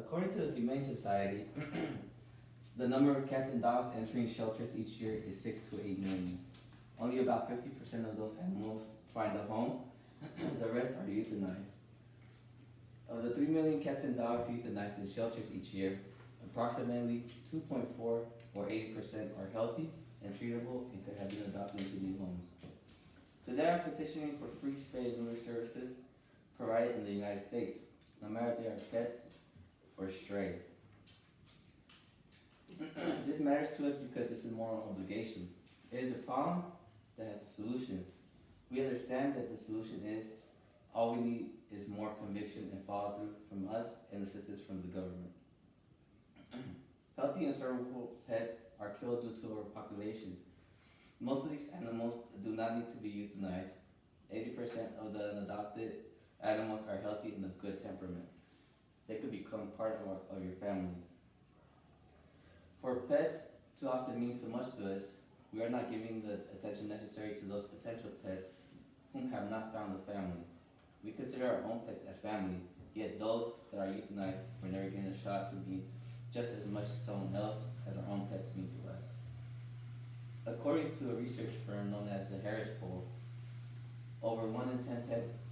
According to the Humane Society, the number of cats and dogs entering shelters each year is 6 to 8 million. Only about 50% of those animals find a home, the rest are euthanized. Of the 3 million cats and dogs euthanized in shelters each year, approximately 2.4 or 80% are healthy and treatable and could have been adopted into new homes. Today I'm petitioning for free spay and neuter services provided in the United States, no matter if they are pets or stray. This matters to us because it's a moral obligation. It is a problem that has a solution. We understand that the solution is all we need is more conviction and follow through from us and assistance from the government. Healthy and serviceable pets are killed due to overpopulation. Most of these animals do not need to be euthanized. 80% of the unadopted animals are healthy and of good temperament. They could become part of your family. For pets to often mean so much to us, we are not giving the attention necessary to those potential pets whom have not found a family. We consider our own pets as family, yet those that are euthanized were never given a shot to be just as much to someone else as our own pets mean to us. According to a research firm known as the Harris Poll, over 1 in 10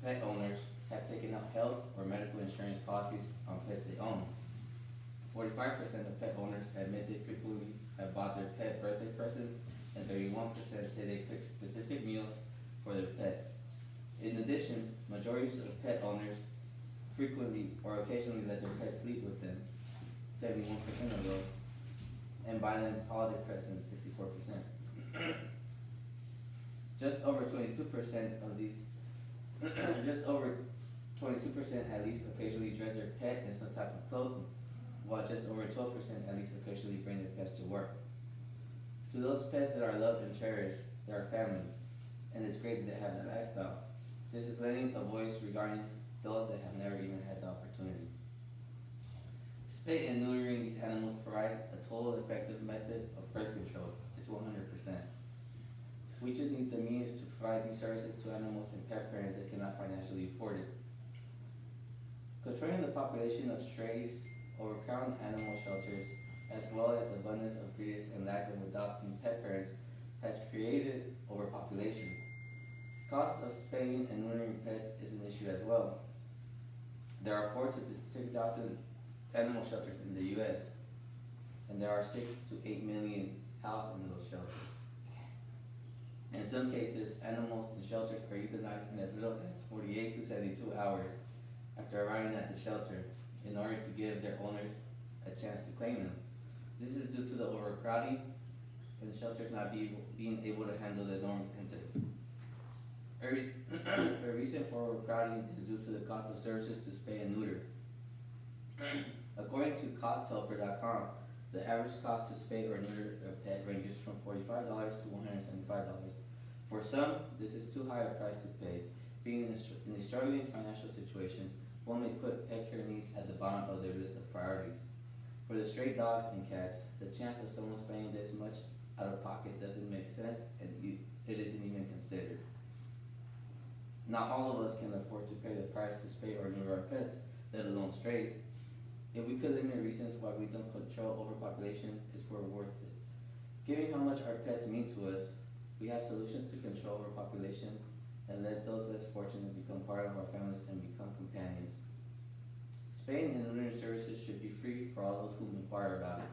pet owners have taken out health or medical insurance policies on pets they own. 45% of pet owners admit they frequently have bought their pet birthday presents, and 31% say they cook specific meals for their pet. In addition, majorities of pet owners frequently or occasionally let their pets sleep with them, 71% of those, and buy them holiday presents, 64%. Just over 22% of these, just over 22% at least occasionally dress their pet in some type of clothing, while just over 12% at least occasionally bring their pets to work. To those pets that are loved and cherished, they are family, and it's great that they have that lifestyle. This is lending a voice regarding those that have never even had the opportunity. Spay and neutering these animals provide a total effective method of birth control. It's 100%. We just need the means to provide these services to animals and pet parents that cannot financially afford it. Controlling the population of strays, overcrowding animal shelters, as well as abundance of breeders and lack of adopting pet parents has created overpopulation. Cost of spaying and neutering pets is an issue as well. There are 4,000 to 6,000 animal shelters in the U.S., and there are 6 to 8 million housed in those shelters. In some cases, animals in shelters are euthanized in as little as 48 to 72 hours after arriving at the shelter in order to give their owners a chance to claim them. This is due to the overcrowding and shelters not being able to handle the enormous intake. A reason for overcrowding is due to the cost of services to spay and neuter. According to costhelper.com, the average cost to spay or neuter a pet ranges from $45 to $175. For some, this is too high a price to pay. Being in a struggling financial situation, one may put pet care needs at the bottom of their list of priorities. For the stray dogs and cats, the chance of someone spending this much out of pocket doesn't make sense, and it isn't even considered. Not all of us can afford to pay the price to spay or neuter our pets, let alone strays. If we could limit reasons why we don't control overpopulation, it's worth it. Given how much our pets mean to us, we have solutions to control overpopulation and let those less fortunate become part of our families and become companions. Spaying and neutering services should be free for all those who inquire about it.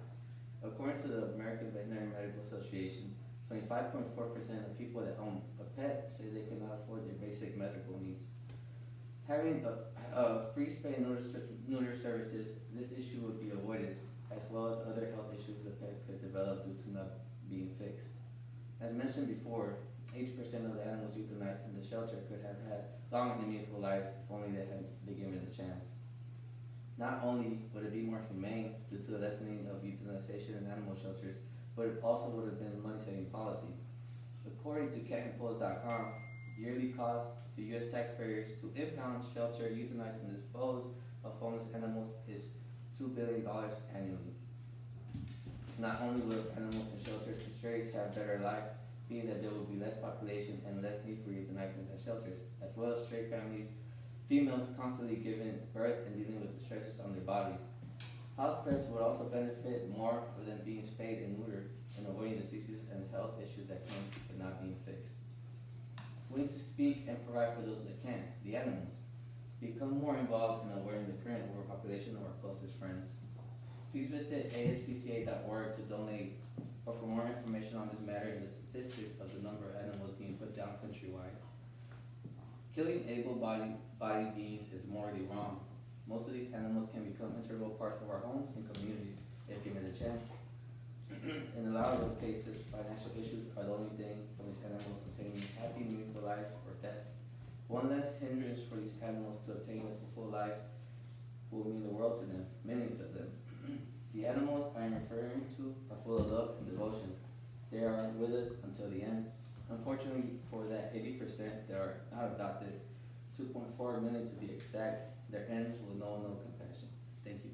According to the American Veterinary Medical Association, 25.4% of people that own a pet say they cannot afford their basic medical needs. Having a free spay and neuter services, this issue would be avoided, as well as other health issues the pet could develop due to not being fixed. As mentioned before, 80% of the animals euthanized in the shelter could have had long and meaningful lives if only they had been given a chance. Not only would it be more humane due to the lessening of euthanization in animal shelters, but it also would have been a money-saving policy. According to catandpose.com, yearly cost to U.S. taxpayers to impound, shelter, euthanize, and dispose of homeless animals is $2 billion annually. Not only will animals in shelters and strays have better life, being that there will be less population and less need for euthanizing at shelters, as well as stray families, females constantly giving birth and dealing with the stresses on their bodies. House pets would also benefit more than being spayed and neutered and avoiding diseases and health issues that come with not being fixed. We need to speak and provide for those that can, the animals. Become more involved and aware in the current overpopulation of our closest friends. Please visit aspca.org to donate or for more information on this matter and the statistics of the number of animals being put down countrywide. Killing able-bodied beings is morally wrong. Most of these animals can become integral parts of our homes and communities if given a chance. In a lot of those cases, financial issues are the only thing from these animals obtaining happy, meaningful lives or death. One less hindrance for these animals to obtain a fulfilled life will mean the world to them, millions of them. The animals I am referring to are full of love and devotion. They are with us until the end. Unfortunately, for that 80% that are not adopted, 2.4 million to be exact, their end will know no compassion. Thank you.